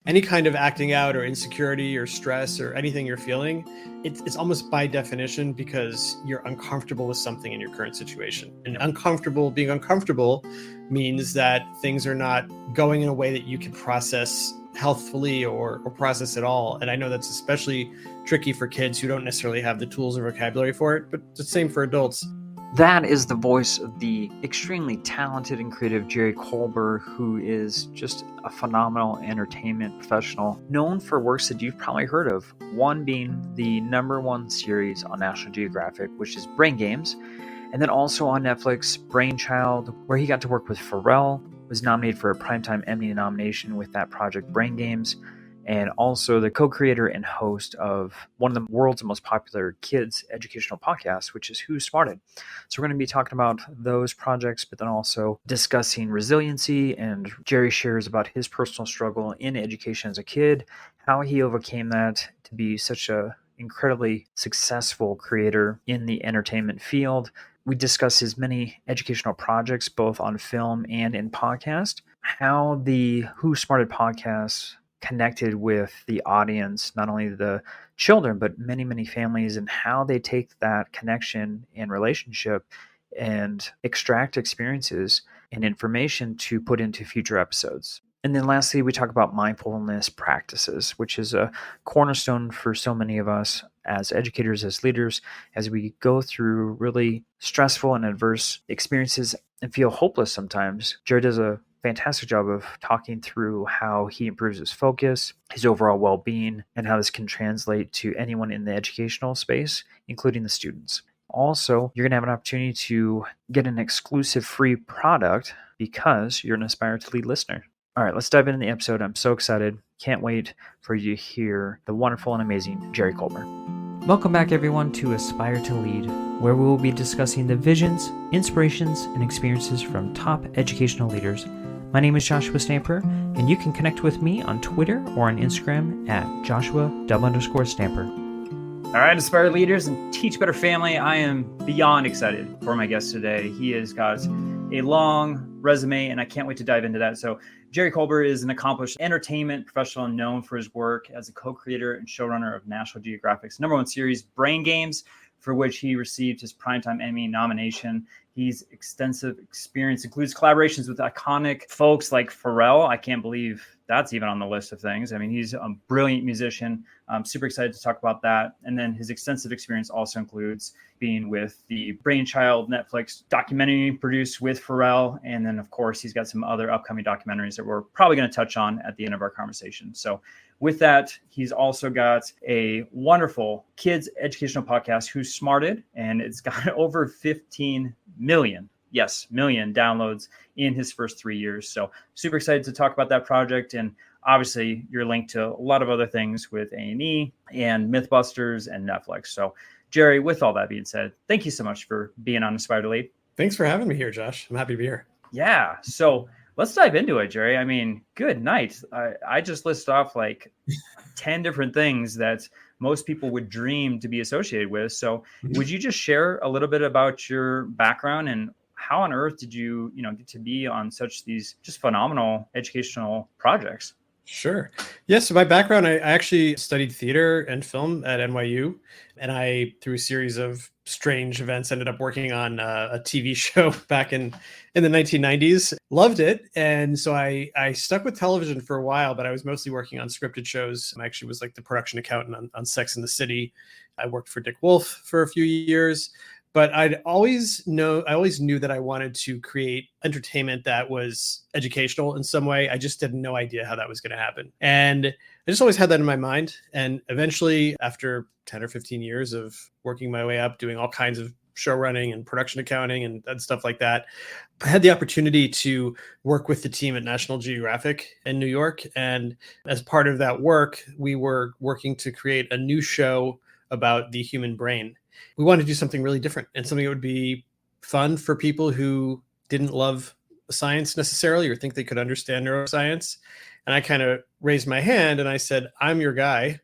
Any kind of acting out or insecurity or stress or anything you're feeling, it's almost by definition because you're uncomfortable with something in your current situation. And being uncomfortable means that things are not going in a way that you can process healthfully or process at all. And I know that's especially tricky for kids who don't necessarily have the tools or vocabulary for it, but the same for adults. That is the voice of the extremely talented and creative Jerry Kolber, who is just a phenomenal entertainment professional, known for works that you've probably heard of, one being the #1 series on National Geographic, which is Brain Games, and then also on Netflix, Brainchild, where he got to work with Pharrell, was nominated for a Primetime Emmy nomination with that project, Brain Games, and also the co-creator and host of one of the world's most popular kids educational podcasts, which is Who Smarted. So we're going to be talking about those projects, but then also discussing resiliency, and Jerry shares about his personal struggle in education as a kid, how he overcame that to be such a incredibly successful creator in the entertainment field. We discuss his many educational projects, both on film and in podcast, how the Who Smarted podcast connected with the audience, not only the children, but many, many families, and how they take that connection and relationship and extract experiences and information to put into future episodes. And then lastly, we talk about mindfulness practices, which is a cornerstone for so many of us as educators, as leaders, as we go through really stressful and adverse experiences and feel hopeless sometimes. Jared does a fantastic job of talking through how he improves his focus, his overall well-being, and how this can translate to anyone in the educational space, including the students. Also, you're going to have an opportunity to get an exclusive free product because you're an Aspire to Lead listener. All right, let's dive into the episode. I'm so excited. Can't wait for you to hear the wonderful and amazing Jerry Kolber. Welcome back, everyone, to Aspire to Lead, where we will be discussing the visions, inspirations, and experiences from top educational leaders. My name is Joshua Stamper, and you can connect with me on Twitter or on Instagram at Joshua_Stamper. All right, Aspire Leaders and Teach Better Family, I am beyond excited for my guest today. He has got a long resume, and I can't wait to dive into that. So Jerry Kolber is an accomplished entertainment professional known for his work as a co-creator and showrunner of National Geographic's #1 series, Brain Games, for which he received his Primetime Emmy nomination. His extensive experience includes collaborations with iconic folks like Pharrell. I can't believe that's even on the list of things. I mean, he's a brilliant musician. I'm super excited to talk about that. And then his extensive experience also includes being with the Brainchild Netflix documentary produced with Pharrell. And then, of course, he's got some other upcoming documentaries that we're probably going to touch on at the end of our conversation. So with that, he's also got a wonderful kids educational podcast, Who's Smarted, and it's got over 15 million downloads in his first 3 years. So super excited to talk about that project. And obviously you're linked to a lot of other things with A&E and Mythbusters and Netflix. So Jerry, with all that being said, thank you so much for being on Aspire to Lead. Thanks for having me here, Josh. I'm happy to be here. Yeah. So let's dive into it, Jerry. I mean, good night. I just listed off like 10 different things that most people would dream to be associated with. So would you just share a little bit about your background and how on earth did you get to be on such these just phenomenal educational projects? Sure. Yeah. So my background, I actually studied theater and film at NYU, and I, through a series of strange events, ended up working on a TV show back in the 1990s. Loved it. And so I stuck with television for a while, but I was mostly working on scripted shows. I actually was like the production accountant on Sex and the City. I worked for Dick Wolf for a few years. But I always knew that I wanted to create entertainment that was educational in some way. I just had no idea how that was going to happen. And I just always had that in my mind. And eventually, after 10 or 15 years of working my way up, doing all kinds of show running and production accounting and stuff like that, I had the opportunity to work with the team at National Geographic in New York. And as part of that work, we were working to create a new show about the human brain. We wanted to do something really different and something that would be fun for people who didn't love science necessarily or think they could understand neuroscience. And I kind of raised my hand and I said, I'm your guy.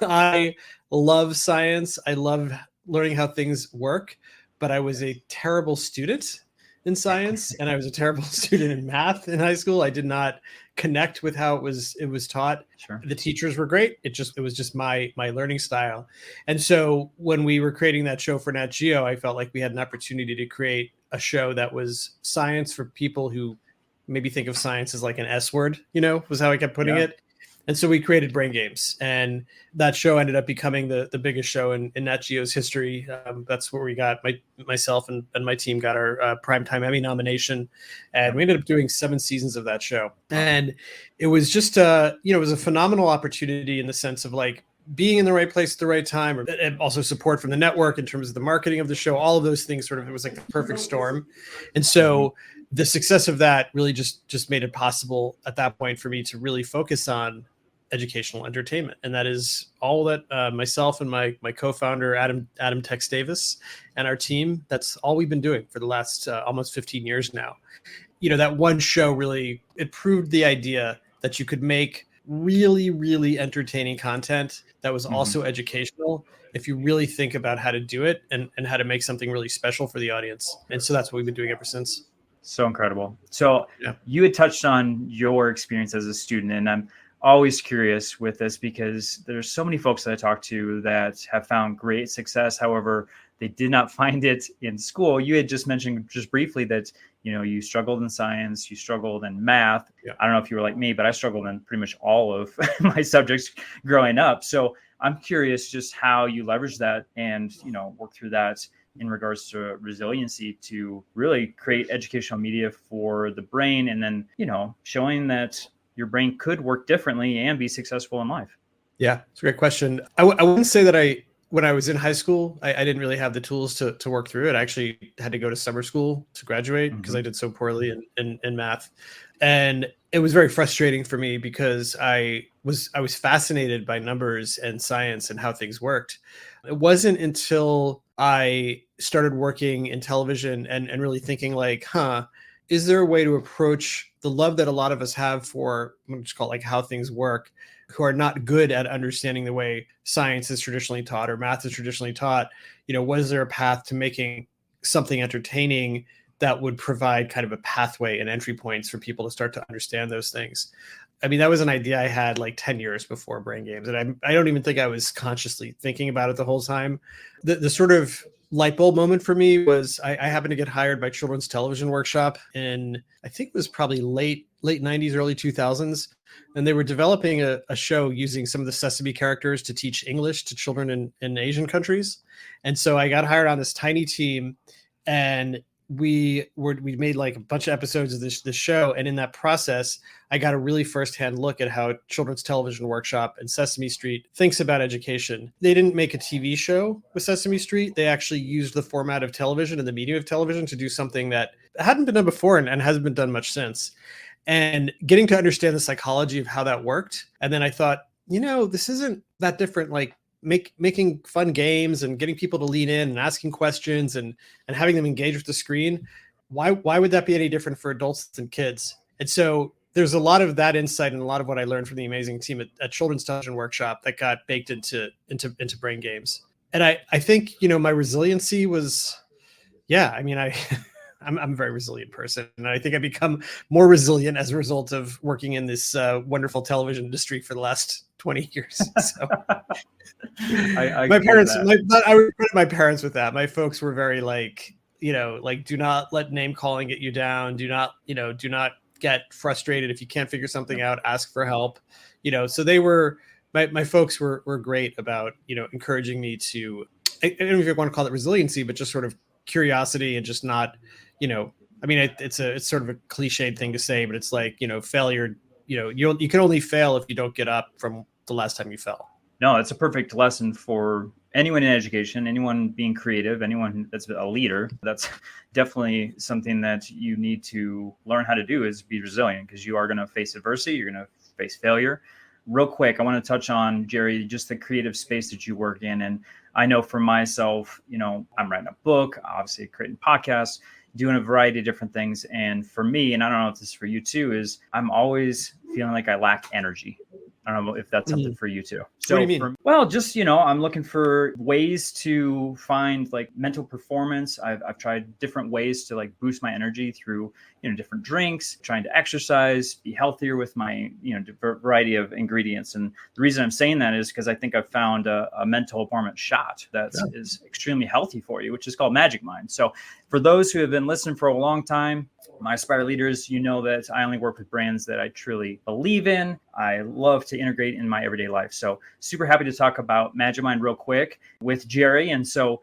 I love science. I love learning how things work, but I was a terrible student. in science, and I was a terrible student in math in high school. I did not connect with how it was taught. Sure. The teachers were great. It was just my learning style. And so when we were creating that show for Nat Geo, I felt like we had an opportunity to create a show that was science for people who maybe think of science as like an S word, was how I kept putting it. And so we created Brain Games, and that show ended up becoming the biggest show in Nat Geo's history. That's where we got myself and my team got our primetime Emmy nomination, and we ended up doing 7 seasons of that show. And it was just it was a phenomenal opportunity in the sense of like being in the right place at the right time, and also support from the network in terms of the marketing of the show. All of those things it was like the perfect storm. And so the success of that really just made it possible at that point for me to really focus on educational entertainment, and that is all that myself and my co-founder Adam Tex Davis and our team, that's all we've been doing for the last almost 15 years now. That one show really, it proved the idea that you could make really, really entertaining content that was also educational if you really think about how to do it and how to make something really special for the audience. And so that's what we've been doing ever since. So incredible. So you had touched on your experience as a student, and I'm always curious with this because there's so many folks that I talk to that have found great success. However, they did not find it in school. You had just mentioned just briefly that, you struggled in science, you struggled in math. I don't know if you were like me, but I struggled in pretty much all of my subjects growing up. So I'm curious just how you leverage that and, work through that in regards to resiliency to really create educational media for the brain, and then, showing that your brain could work differently and be successful in life. Yeah, it's a great question. I wouldn't say that when I was in high school, I didn't really have the tools to work through it. I actually had to go to summer school to graduate because I did so poorly in math. And it was very frustrating for me because I was fascinated by numbers and science and how things worked. It wasn't until I started working in television and really thinking like, is there a way to approach the love that a lot of us have for, I'm just call it like how things work, who are not good at understanding the way science is traditionally taught or math is traditionally taught? Was there a path to making something entertaining that would provide kind of a pathway and entry points for people to start to understand those things? I mean, that was an idea I had like 10 years before Brain Games. And I don't even think I was consciously thinking about it the whole time. The sort of light bulb moment for me was I happened to get hired by Children's Television Workshop in, I think it was probably late 90s, early 2000s. And they were developing a show using some of the Sesame characters to teach English to children in Asian countries. And so I got hired on this tiny team, and we made like a bunch of episodes of this show. And in that process, I got a really firsthand look at how Children's Television Workshop and Sesame Street thinks about education. They didn't make a TV show with Sesame Street. They actually used the format of television and the medium of television to do something that hadn't been done before and hasn't been done much since. And getting to understand the psychology of how that worked. And then I thought, this isn't that different. Like making fun games and getting people to lean in and asking questions and having them engage with the screen. Why would that be any different for adults than kids? And so there's a lot of that insight and a lot of what I learned from the amazing team at Children's Television Workshop that got baked into Brain Games. And I think, my resiliency was, I'm a very resilient person, and I think I become more resilient as a result of working in this wonderful television industry for the last 20 years. So my parents, I would credit my parents with that. My folks were very do not let name calling get you down. Do not get frustrated if you can't figure something out. Ask for help. So they were my folks were great about encouraging me to. I don't know if you want to call it resiliency, but just sort of curiosity and just not. It's sort of a cliched thing to say, but it's like, failure, you can only fail if you don't get up from the last time you fell. No, it's a perfect lesson for anyone in education, anyone being creative, anyone that's a leader. That's definitely something that you need to learn how to do, is be resilient, because you are going to face adversity. You're going to face failure. Real quick, I want to touch on, Jerry, just the creative space that you work in. And I know for myself, I'm writing a book, obviously creating podcasts, doing a variety of different things. And for me, and I don't know if this is for you too, is I'm always feeling like I lack energy. I don't know if that's something for you too. So, what do you mean? Well, just, I'm looking for ways to find like mental performance. I've tried different ways to like boost my energy through, different drinks, trying to exercise, be healthier with my, variety of ingredients. And the reason I'm saying that is because I think I've found a mental performance shot that is extremely healthy for you, which is called Magic Mind. So for those who have been listening for a long time, my Aspire leaders, that I only work with brands that I truly believe in. I love to integrate in my everyday life. So super happy to talk about Magic Mind real quick with Jerry. And so,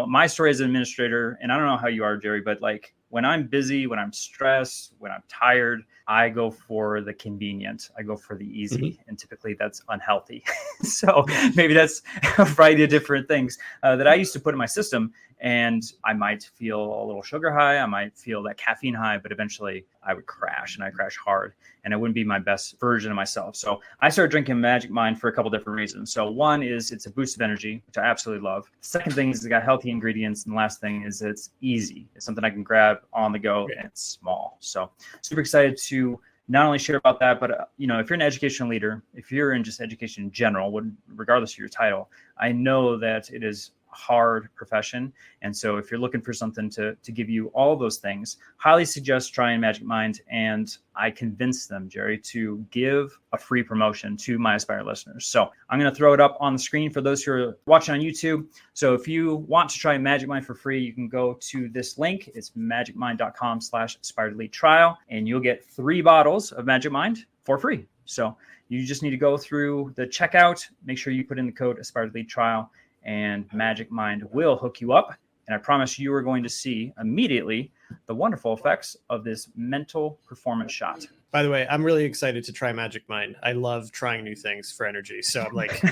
my story as an administrator, and I don't know how you are, Jerry, but like when I'm busy, when I'm stressed, when I'm tired, I go for the convenient. I go for the easy. And typically that's unhealthy. So maybe that's a variety of different things that I used to put in my system. And I might feel a little sugar high. I might feel that caffeine high, but eventually I would crash, and I crash hard, and I wouldn't be my best version of myself. So I started drinking Magic Mind for a couple different reasons. So one is it's a boost of energy, which I absolutely love. The second thing is it's got healthy ingredients. And the last thing is it's easy. It's something I can grab on the go, and it's small. So super excited to not only share about that, but if you're an educational leader, if you're in just education in general, regardless of your title, I know that it is hard profession. And so if you're looking for something to give you all those things, highly suggest trying Magic Mind. And I convinced them, Jerry, to give a free promotion to my Aspire listeners. So I'm going to throw it up on the screen for those who are watching on YouTube. So if you want to try Magic Mind for free, you can go to this link. It's magicmind.com/AspireLead trial, and you'll get 3 bottles of Magic Mind for free. So you just need to go through the checkout, make sure you put in the code AspireLead trial, and Magic Mind will hook you up. And I promise you are going to see immediately the wonderful effects of this mental performance shot. By the way, I'm really excited to try Magic Mind. I love trying new things for energy. So I'm like,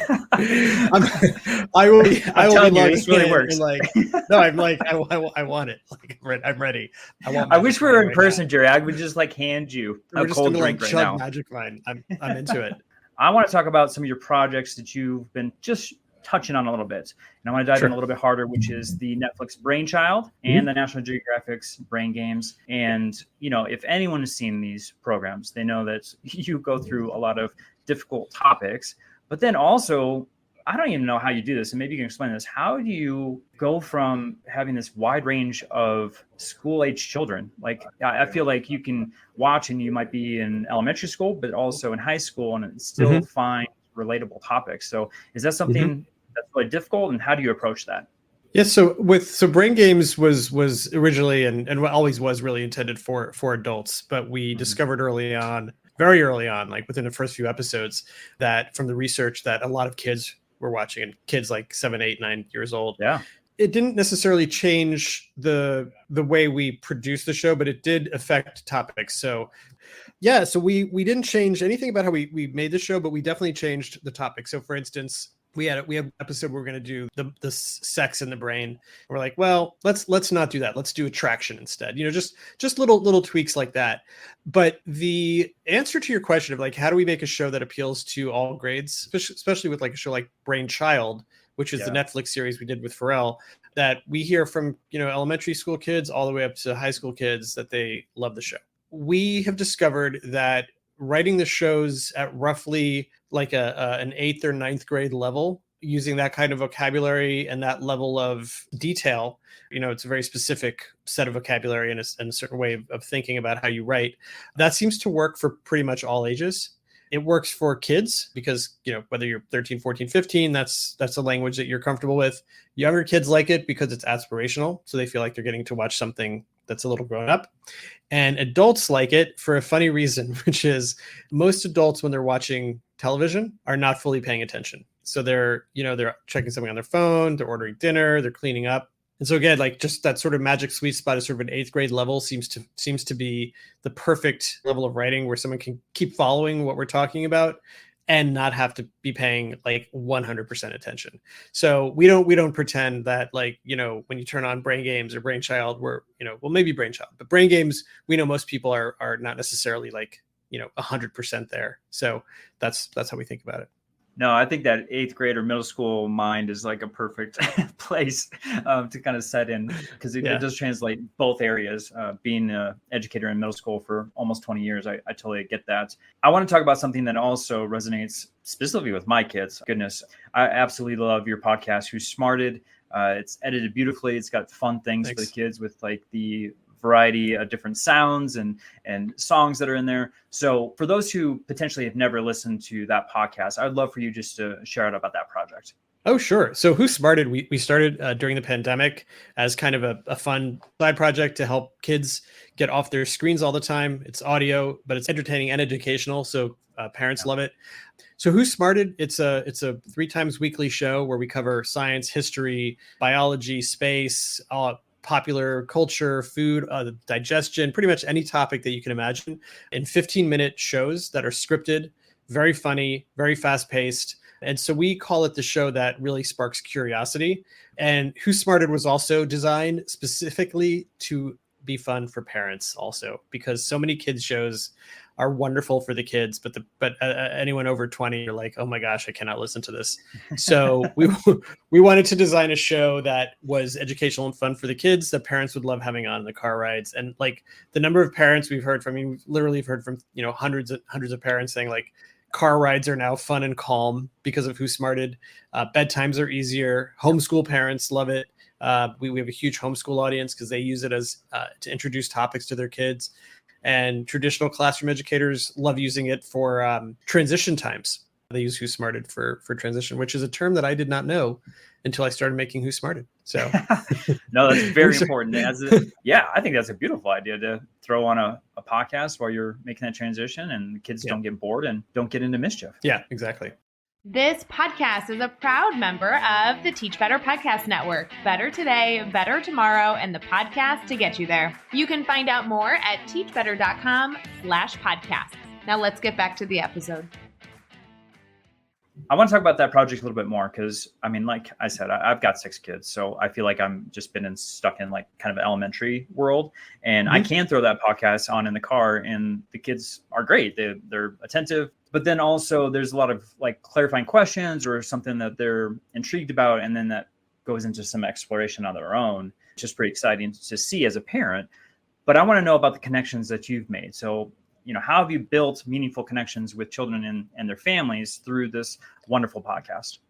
I will be this really works. I want it. Like, I'm ready. I wish we were in person, Jerry. I would just like hand you a cold drink right now. Magic Mind. I'm into it. I want to talk about some of your projects that you've been just touching on a little bit. And I want to dive in a little bit harder, which is the Netflix Brainchild and the National Geographic's Brain Games. And, if anyone has seen these programs, they know that you go through a lot of difficult topics, but then also, I don't even know how you do this. And maybe you can explain this. How do you go from having this wide range of school-age children? Like, I feel like you can watch and you might be in elementary school, but also in high school, and still find relatable topics. So is that something that's really difficult, and how do you approach that? Yes. So Brain Games was originally and always was really intended for adults, but we discovered very early on, like within the first few episodes, that from the research that a lot of kids were watching, and kids like 7, 8, 9 years old. Yeah. It didn't necessarily change the way we produced the show, but it did affect topics. So yeah, so we didn't change anything about how we made the show, but we definitely changed the topic. So for instance, we had an episode where we're going to do the sex in the brain. And we're like, well, let's not do that. Let's do attraction instead. Just little tweaks like that. But the answer to your question of like, how do we make a show that appeals to all grades, especially with like a show like Brainchild, which is the Netflix series we did with Pharrell, that we hear from, elementary school kids all the way up to high school kids that they love the show. We have discovered that writing the shows at roughly like an 8th or 9th grade level, using that kind of vocabulary and that level of detail, it's a very specific set of vocabulary and a certain way of thinking about how you write. That seems to work for pretty much all ages. It works for kids because, whether you're 13, 14, 15, that's a language that you're comfortable with. Younger kids like it because it's aspirational. So they feel like they're getting to watch something that's a little grown up. And adults like it for a funny reason, which is most adults, when they're watching television, are not fully paying attention. So they're checking something on their phone, they're ordering dinner, they're cleaning up. And so again, like just that sort of magic sweet spot of sort of an 8th grade level seems to be the perfect level of writing where someone can keep following what we're talking about and not have to be paying like 100% attention. So we don't pretend that like, when you turn on Brain Games or Brainchild, maybe Brainchild, but Brain Games, we know most people are not necessarily like, 100% there. So that's how we think about it. No, I think that eighth grade or middle school mind is like a perfect place to kind of set in, because it does translate both areas. Being an educator in middle school for almost 20 years, I totally get that. I want to talk about something that also resonates specifically with my kids. Goodness, I absolutely love your podcast, Who Smarted. It's edited beautifully. It's got fun things for the kids with like the variety of different sounds and songs that are in there. So for those who potentially have never listened to that podcast, I'd love for you just to share out about that project. Oh, sure. So Who Smarted, we started during the pandemic as kind of a fun side project to help kids get off their screens all the time. It's audio, but it's entertaining and educational. So parents love it. So Who Smarted, it's a 3 times weekly show where we cover science, history, biology, space, popular culture, food, digestion, pretty much any topic that you can imagine in 15-minute shows that are scripted, very funny, very fast paced. And so we call it the show that really sparks curiosity. And Who Smarted was also designed specifically to be fun for parents also, because so many kids shows are wonderful for the kids, but anyone over 20, you're like, oh my gosh, I cannot listen to this. So we wanted to design a show that was educational and fun for the kids that parents would love having on in the car rides. And like the number of parents we've heard from, we've literally heard from, hundreds of parents saying like car rides are now fun and calm because of Who Smarted. Bedtimes are easier. Homeschool parents love it. We have a huge homeschool audience because they use it as to introduce topics to their kids. And traditional classroom educators love using it for transition times. They use Who Smarted for transition, which is a term that I did not know until I started making Who Smarted. So no, that's very important. I think that's a beautiful idea to throw on a podcast while you're making that transition, and the kids don't get bored and don't get into mischief. Yeah, exactly. This podcast is a proud member of the Teach Better Podcast Network. Better today, better tomorrow, and the podcast to get you there. You can find out more at teachbetter.com/podcasts. Now let's get back to the episode. I want to talk about that project a little bit more because, I mean, like I said, I've got 6 kids, so I feel like I'm just stuck in like kind of elementary world, and I can throw that podcast on in the car, and the kids are great. They're attentive, but then also there's a lot of like clarifying questions or something that they're intrigued about, and then that goes into some exploration on their own. It's just pretty exciting to see as a parent. But I want to know about the connections that you've made. So, how have you built meaningful connections with children and their families through this wonderful podcast?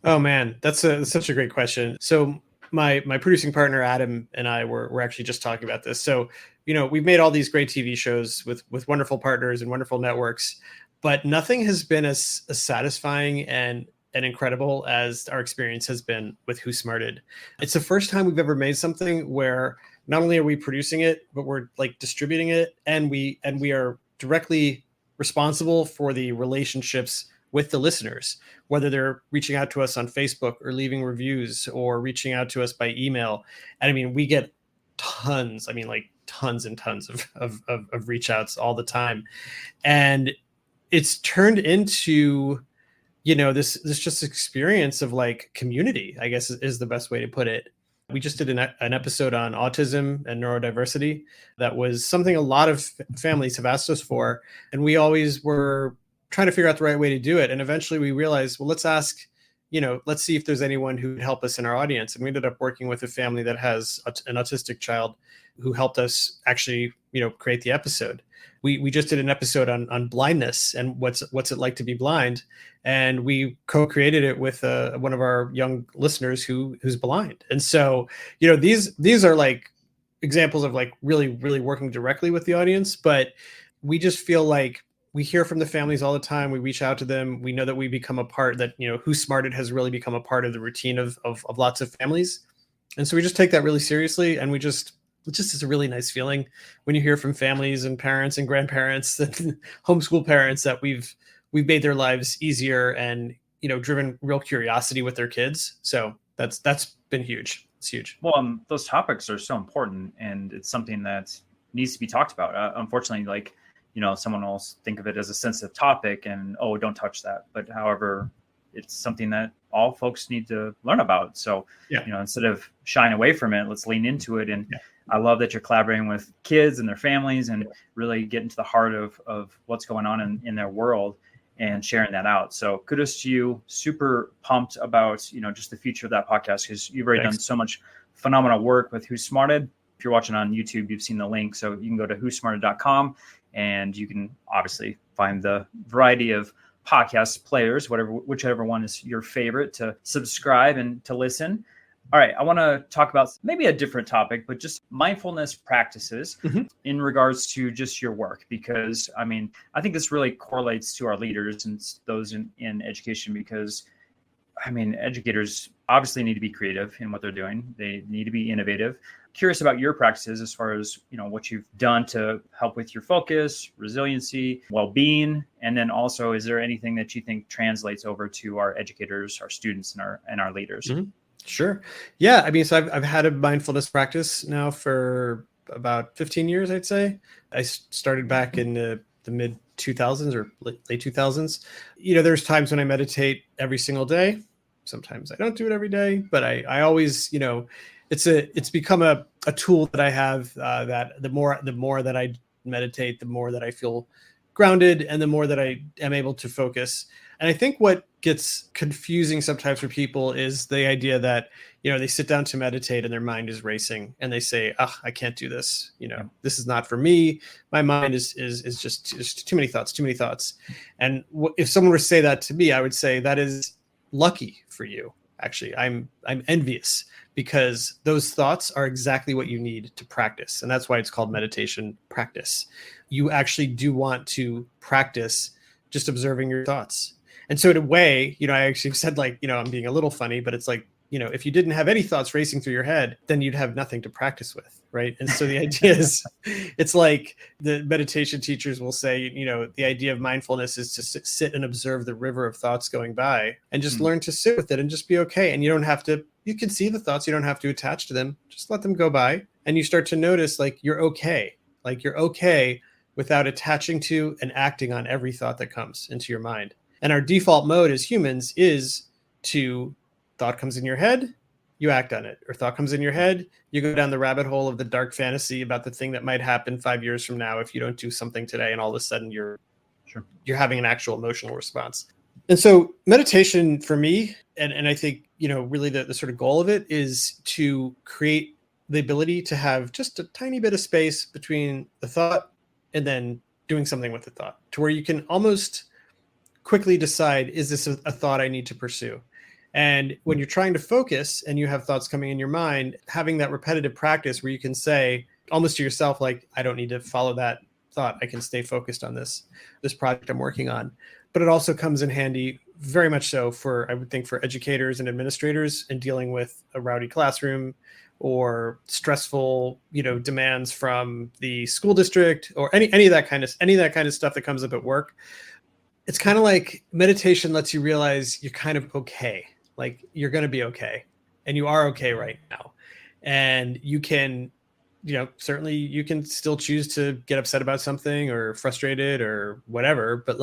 Oh man, that's such a great question. So my producing partner, Adam, and I were actually just talking about this. So, we've made all these great TV shows with wonderful partners and wonderful networks, but nothing has been as satisfying and incredible as our experience has been with Who Smarted. It's the first time we've ever made something where not only are we producing it, but we're like distributing it, and we are directly responsible for the relationships with the listeners, whether they're reaching out to us on Facebook or leaving reviews or reaching out to us by email. And I mean, we get tons and tons of reach outs all the time. And it's turned into, this just experience of like community, I guess is the best way to put it. We just did an episode on autism and neurodiversity. That was something a lot of families have asked us for. And we always were trying to figure out the right way to do it. And eventually we realized, well, let's see if there's anyone who would help us in our audience. And we ended up working with a family that has an autistic child who helped us actually, create the episode. We just did an episode on blindness and what's it like to be blind. And we co-created it with one of our young listeners who's blind. And so, these are like examples of like really, really working directly with the audience. But we just feel like we hear from the families all the time. We reach out to them. We know that we become a part that, Who Smarted has really become a part of the routine of lots of families. And so we just take that really seriously. And it just is a really nice feeling when you hear from families and parents and grandparents and homeschool parents that we've made their lives easier and, driven real curiosity with their kids. So that's been huge. It's huge. Well, those topics are so important, and it's something that needs to be talked about. Unfortunately, someone will think of it as a sensitive topic and, oh, don't touch that. But however, it's something that all folks need to learn about. So, instead of shying away from it, let's lean into it. And I love that you're collaborating with kids and their families and really getting to the heart of what's going on in their world. and sharing that out. So kudos to you. Super pumped about, just the future of that podcast, because you've already done so much phenomenal work with Who's Smarted. If you're watching on YouTube, you've seen the link. So you can go to whosmarted.com and you can obviously find the variety of podcast players, whichever one is your favorite, to subscribe and to listen. All right, I want to talk about maybe a different topic, but just mindfulness practices in regards to just your work, because I think this really correlates to our leaders and those in education, because educators obviously need to be creative in what they're doing. They need to be innovative. Curious about your practices as far as, what you've done to help with your focus, resiliency, well-being, and then also, is there anything that you think translates over to our educators, our students, and our leaders? Sure. Yeah. So I've had a mindfulness practice now for about 15 years, I'd say. I started back in the mid 2000s or late 2000s. There's times when I meditate every single day. Sometimes I don't do it every day, but I always, it's become a tool that I have, that the more that I meditate, the more that I feel grounded and the more that I am able to focus. And I think what gets confusing sometimes for people is the idea that, they sit down to meditate and their mind is racing and they say, I can't do this. This is not for me. My mind is just too many thoughts. And if someone were to say that to me, I would say that is lucky for you. Actually, I'm envious, because those thoughts are exactly what you need to practice. And that's why it's called meditation practice. You actually do want to practice just observing your thoughts. And so in a way, I actually said, I'm being a little funny, but it's like, if you didn't have any thoughts racing through your head, then you'd have nothing to practice with, right? And so the idea is, it's like the meditation teachers will say, the idea of mindfulness is to sit and observe the river of thoughts going by and just learn to sit with it and just be okay. And you don't have to, you can see the thoughts, you don't have to attach to them, just let them go by. And you start to notice you're okay. You're okay without attaching to and acting on every thought that comes into your mind. And our default mode as humans is to, thought comes in your head, you act on it. Or thought comes in your head, you go down the rabbit hole of the dark fantasy about the thing that might happen 5 years from now if you don't do something today. And all of a sudden you're having an actual emotional response. And so meditation for me, and I think, really the sort of goal of it is to create the ability to have just a tiny bit of space between the thought and then doing something with the thought, to where you can almost quickly decide, is this a thought I need to pursue? And when you're trying to focus and you have thoughts coming in your mind, having that repetitive practice where you can say almost to yourself, I don't need to follow that thought. I can stay focused on this project I'm working on. But it also comes in handy, very much so, I would think, for educators and administrators in dealing with a rowdy classroom or stressful, demands from the school district or any of that kind of stuff that comes up at work. It's kind of like meditation lets you realize you're kind of okay. You're going to be okay, and you are okay right now. And you can, certainly you can still choose to get upset about something or frustrated or whatever, but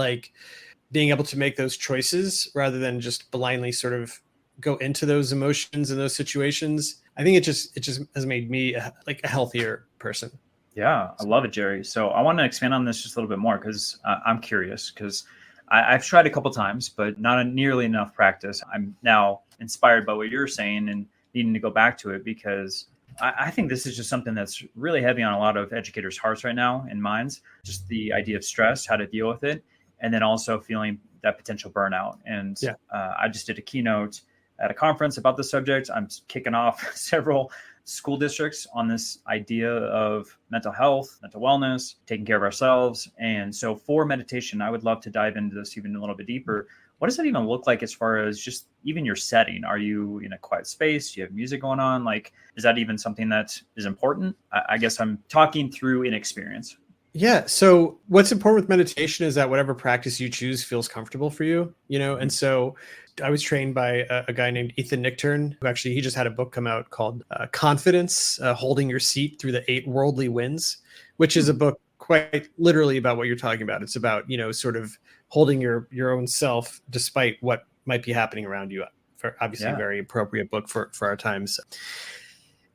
being able to make those choices rather than just blindly sort of go into those emotions and those situations, I think it just has made me a healthier person. Yeah, I love it, Jerry. So I want to expand on this just a little bit more, because I'm curious, because I've tried a couple times, but not nearly enough practice. I'm now inspired by what you're saying and needing to go back to it, because I think this is just something that's really heavy on a lot of educators' hearts right now and minds. Just the idea of stress, how to deal with it, and then also feeling that potential burnout. And I just did a keynote at a conference about the subject. I'm kicking off several school districts on this idea of mental health, mental wellness, taking care of ourselves. And so for meditation, I would love to dive into this even a little bit deeper. What does that even look like as far as just even your setting? Are you in a quiet space? Do you have music going on? Is that even something that is important? I guess I'm talking through inexperience. Yeah. So what's important with meditation is that whatever practice you choose feels comfortable for you, and so I was trained by a guy named Ethan Nichtern, who he just had a book come out called Confidence, Holding Your Seat Through the 8 Worldly Winds, which is a book quite literally about what you're talking about. It's about, sort of holding your own self despite what might be happening around you. For obviously a very appropriate book for our times.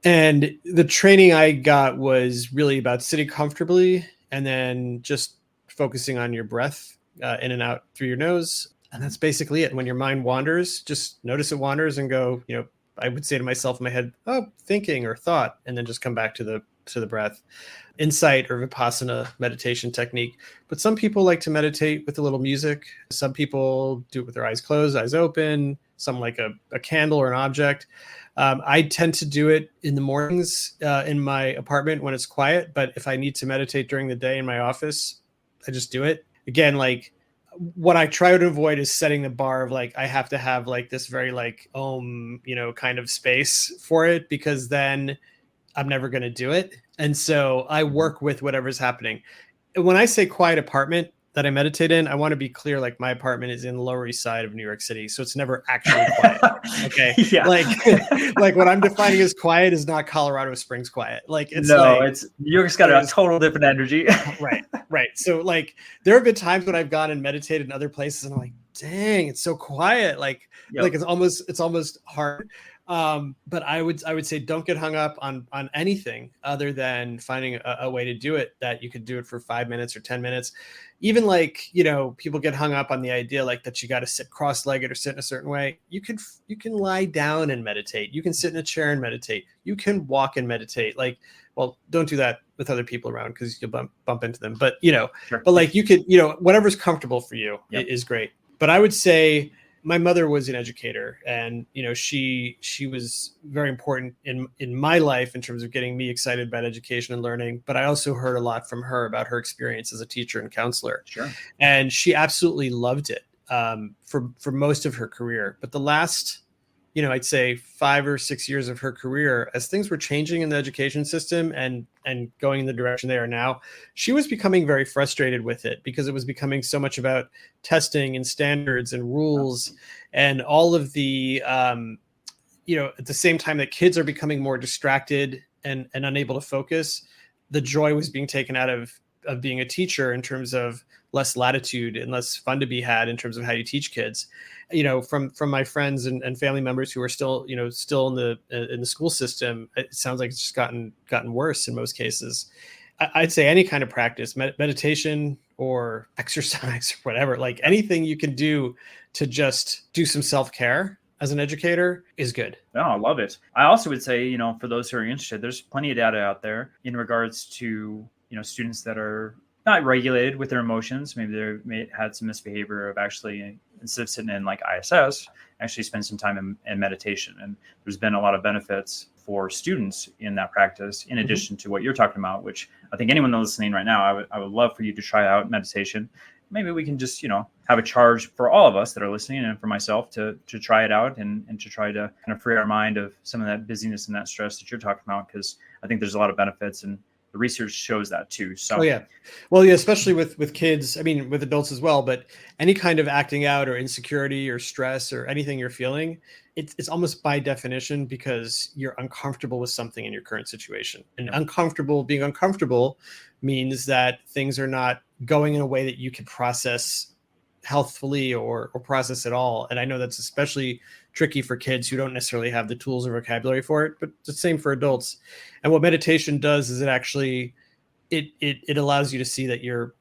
And the training I got was really about sitting comfortably and then just focusing on your breath in and out through your nose. And that's basically it. When your mind wanders, just notice it wanders and go, I would say to myself in my head, oh, thinking or thought, and then just come back to the breath. Insight or Vipassana meditation technique. But some people like to meditate with a little music. Some people do it with their eyes closed, eyes open. Some like a candle or an object. I tend to do it in the mornings in my apartment when it's quiet. But if I need to meditate during the day in my office, I just do it. Again, like what I try to avoid is setting the bar of like, I have to have like this very like, kind of space for it, because then I'm never going to do it. And so I work with whatever's happening. When I say quiet apartment that I meditate in, I want to be clear, like my apartment is in the Lower East Side of New York City. So it's never actually quiet. Okay. Yeah. Like what I'm defining as quiet is not Colorado Springs quiet. Like it's it's New York's got a total different energy. Right. So like there have been times when I've gone and meditated in other places and I'm like, dang, it's so quiet. Like it's almost hard. But I would say don't get hung up on anything other than finding a way to do it, that you could do it for 5 minutes or 10 minutes. Even like, people get hung up on the idea like that you got to sit cross-legged or sit in a certain way. You can lie down and meditate. You can sit in a chair and meditate. You can walk and meditate. Like, well, don't do that with other people around because you'll bump into them. But, Sure. But like you could, whatever's comfortable for you is great. But I would say my mother was an educator, and she was very important in my life in terms of getting me excited about education and learning. But I also heard a lot from her about her experience as a teacher and counselor. Sure. And she absolutely loved it for most of her career. But the last, I'd say 5 or 6 years of her career, as things were changing in the education system and going in the direction they are now, she was becoming very frustrated with it because it was becoming so much about testing and standards and rules and all of the, at the same time that kids are becoming more distracted and unable to focus, the joy was being taken out of being a teacher in terms of less latitude and less fun to be had in terms of how you teach kids. From my friends and family members who are still in the school system, it sounds like it's just gotten worse in most cases. I'd say any kind of practice, meditation or exercise, or whatever, like anything you can do to just do some self-care as an educator is good. No, I love it. I also would say, for those who are interested, there's plenty of data out there in regards to, students that are not regulated with their emotions. Maybe they had some misbehavior of actually, instead of sitting in like ISS, actually spend some time in meditation. And there's been a lot of benefits for students in that practice, in addition to what you're talking about, which I think anyone that's listening right now, I would love for you to try out meditation. Maybe we can just, have a charge for all of us that are listening and for myself to try it out and to try to kind of free our mind of some of that busyness and that stress that you're talking about, because I think there's a lot of benefits, and the research shows that too. So, especially with kids, I mean, with adults as well, but any kind of acting out or insecurity or stress or anything you're feeling, it's almost by definition because you're uncomfortable with something in your current situation. And being uncomfortable means that things are not going in a way that you can process healthfully or process at all. And I know that's especially tricky for kids who don't necessarily have the tools or vocabulary for it, but the same for adults. And what meditation does is it actually it allows you to see that you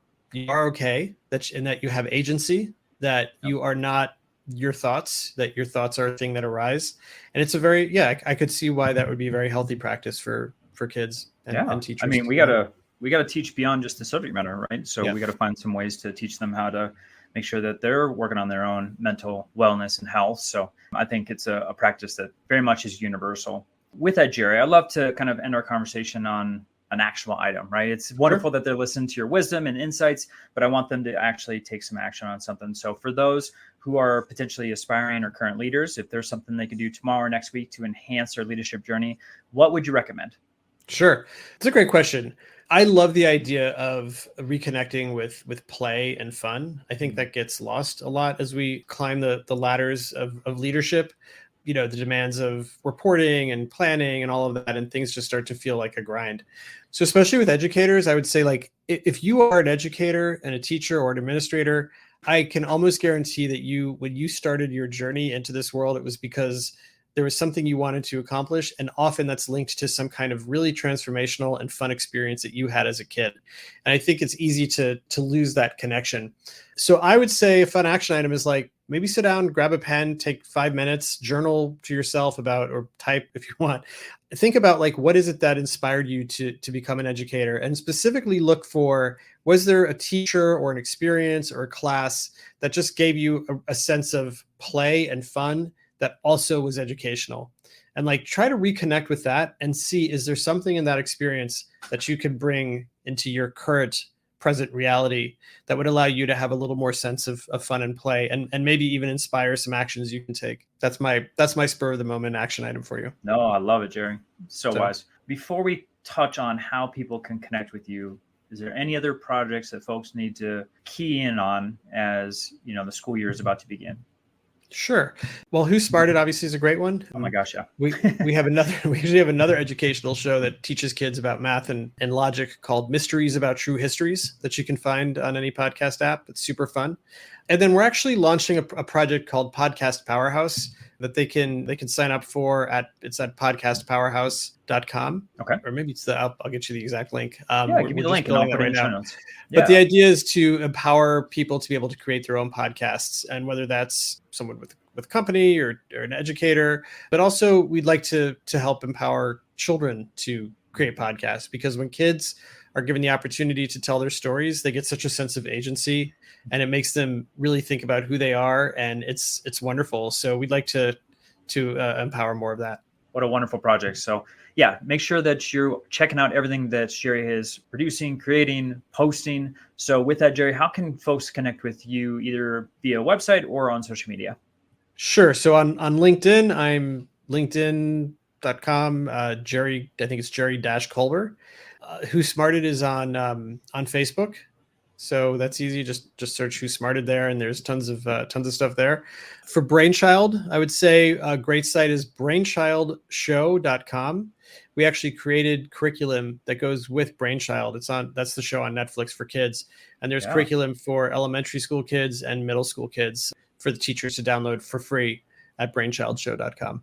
are okay, and that you have agency, that you are not your thoughts, that your thoughts are a thing that arise. And it's a very, I could see why that would be a very healthy practice for kids and teachers. I mean, we gotta teach beyond just the subject matter, right? So we gotta find some ways to teach them how to make sure that they're working on their own mental wellness and health. So I think it's a practice that very much is universal. With that, Jerry, I'd love to kind of end our conversation on an actual item, right? It's wonderful that they're listening to your wisdom and insights, but I want them to actually take some action on something. So for those who are potentially aspiring or current leaders, if there's something they could do tomorrow or next week to enhance their leadership journey, what would you recommend? Sure. It's a great question. I love the idea of reconnecting with play and fun. I think that gets lost a lot as we climb the ladders of leadership. The demands of reporting and planning and all of that, and things just start to feel like a grind. So especially with educators, I would say, like, if you are an educator and a teacher or an administrator, I can almost guarantee that when you started your journey into this world, it was because there was something you wanted to accomplish. And often that's linked to some kind of really transformational and fun experience that you had as a kid. And I think it's easy to lose that connection. So I would say a fun action item is like, maybe sit down, grab a pen, take 5 minutes, journal to yourself about, or type if you want. Think about like, what is it that inspired you to become an educator? And specifically look for, was there a teacher or an experience or a class that just gave you a sense of play and fun that also was educational? And like, try to reconnect with that and see, is there something in that experience that you can bring into your current present reality that would allow you to have a little more sense of fun and play, and maybe even inspire some actions you can take. That's my spur of the moment action item for you. No, I love it, Jerry. So wise. Before we touch on how people can connect with you, is there any other projects that folks need to key in on as the school year is about to begin? Sure. Well, Who Smarted obviously is a great one. Oh my gosh, yeah. We usually have another educational show that teaches kids about math and logic called Mysteries About True Histories that you can find on any podcast app. It's super fun. And then we're actually launching a project called Podcast Powerhouse that they can sign up for it's at podcastpowerhouse.com. Okay. Or maybe it's I'll get you the exact link. Give me the link and I'll put it in the show notes. But the idea is to empower people to be able to create their own podcasts, and whether that's someone with a company or an educator, but also we'd like to help empower children to create podcasts, because when kids are given the opportunity to tell their stories, they get such a sense of agency, and it makes them really think about who they are, and it's wonderful. So we'd like to empower more of that. What a wonderful project. So yeah, make sure that you're checking out everything that Jerry is producing, creating, posting. So with that, Jerry, how can folks connect with you either via website or on social media? Sure. So on LinkedIn, I'm linkedin.com, Jerry, I think it's Jerry-Kolber. Who Smarted is on Facebook. So that's easy. Just search Who Smarted there, and there's tons of stuff there. For Brainchild, I would say a great site is brainchildshow.com. We actually created curriculum that goes with Brainchild. That's the show on Netflix for kids. And there's curriculum for elementary school kids and middle school kids for the teachers to download for free at brainchildshow.com.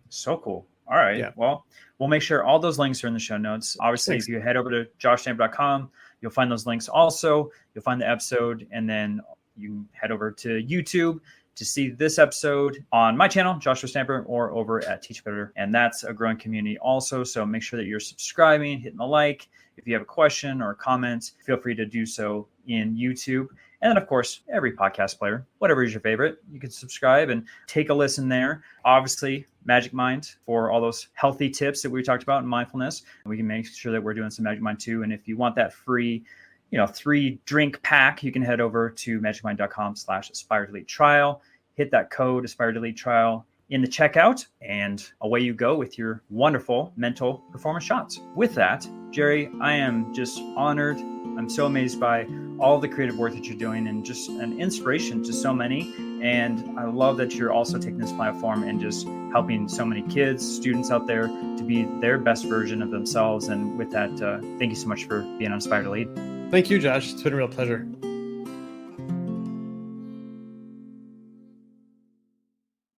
So cool. All right. Yeah. Well, we'll make sure all those links are in the show notes. Obviously, If you head over to joshstamper.com, you'll find those links also. You'll find the episode, and then you can head over to YouTube to see this episode on my channel, Joshua Stamper, or over at Teach Better. And that's a growing community also. So make sure that you're subscribing, hitting the like. If you have a question or a comment, feel free to do so in YouTube. And then, of course, every podcast player, whatever is your favorite, you can subscribe and take a listen there. Obviously, Magic Mind for all those healthy tips that we talked about in mindfulness. And we can make sure that we're doing some Magic Mind too. And if you want that free, 3-drink pack, you can head over to magicmind.com/Aspire to Lead Trial. Hit that code Aspire to Lead Trial in the checkout, and away you go with your wonderful mental performance shots. With that, Jerry, I am just honored. I'm so amazed by all the creative work that you're doing, and just an inspiration to so many. And I love that you're also taking this platform and just helping so many kids, students out there to be their best version of themselves. And with that, thank you so much for being on Aspire to Lead. Thank you, Josh. It's been a real pleasure.